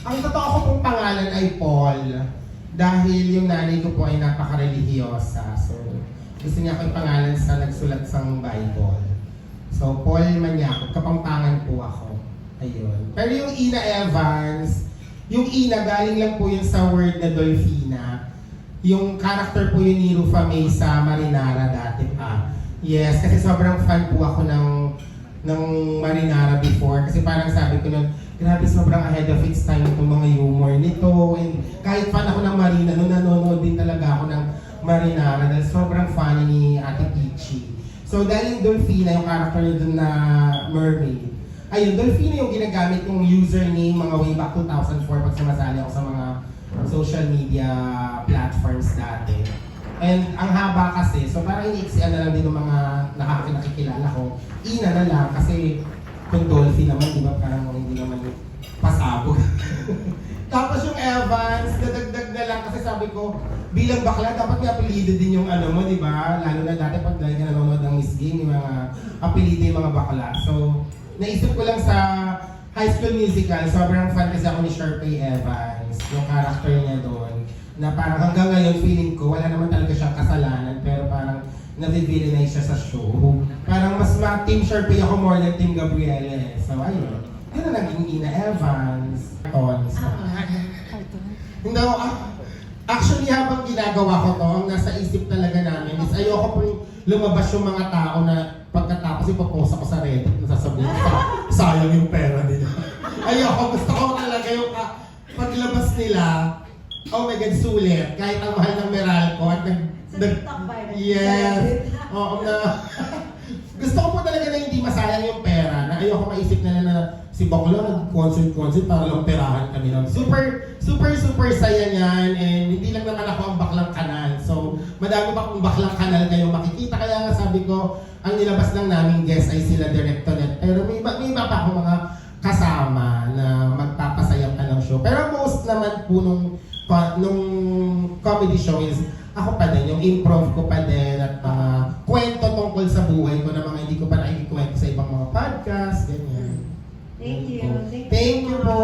Ang totoo ko pong pangalan ay Paul. Dahil yung nanay ko po ay napaka-religyosa. So, gusto niya akong pangalan sa nagsulat sang Bible. So, Paul Maniaco, Kapampangan po ako. Ayun. Pero yung Ina Evans, yung Ina galing lang po yun sa word na Dolphina. Yung character po yun ni Rufa May sa Marinara dati pa. Yes, kasi sobrang fan po ako ng Marinara before. Kasi parang sabi ko nun, grabe sobrang ahead of its time itong mga humor nito. And kahit fan ako ng Marina, nung nanonood din talaga ako ng Marinara dahil sobrang funny ni Ate Peachy. So dahil yung Dolphina, yung character niya dun na mermaid, ayun, Dolphina yung ginagamit yung username mga way back 2004 pag sumasali ako sa mga social media platforms dati. And ang haba kasi, so parang iniiksian na lang din ng mga nakakilala ko. Ina na lang kasi kung Dolphin naman, di ba parang hindi naman pasabog. Tapos yung Evans, nadagdag na lang kasi sabi ko, bilang bakla, dapat may apelido din yung ano mo, di ba? Lalo na dati pag dahil ka nanonood ng Miss Game, yung mga apelido yung mga bakla. So, naisip ko lang sa High School Musical, sobrang fan kasi ako ni Sharpay Evans, yung character niya doon. Na parang hanggang ngayon feeling ko, wala naman talaga siyang kasalanan, pero parang na-villainize siya sa show. Parang mas ma-Team Sharpay ako more than Team Gabrielle. So ayun, yun na naging Ina Evans. Hindi ako, actually habang ginagawa ko to, ang nasa isip talaga namin is ayoko pong lumabas yung mga tao na pagkatapos ipopost ako sa Reddit, nasasabihin ko, sayang yung pera nila. Ayoko, gusto ko talaga yung paglabas nila, oh my God, sulit. Kahit ang mahal ng Meralco at yes. Oo na. Gusto ko po talaga na hindi masayang yung pera. Na ayoko maisip na si Baklo nag-concert para lang perahan kami lang. Super saya niyan. And hindi lang naman ako ang baklang kanal. So, madami pa kung baklang kanal kayo makikita. Kaya nga sabi ko, ang nilabas lang naming guest ay sila Directonet. Pero may iba pa ako mga kasama na magpapasayap ka ng show. Pero most naman po nung comedy show is ako pa din, yung improv ko pa din at mga kwento tungkol sa buhay ko na mga hindi ko pa nakikikwento sa ibang mga podcast, ganyan. Thank you. Thank you po.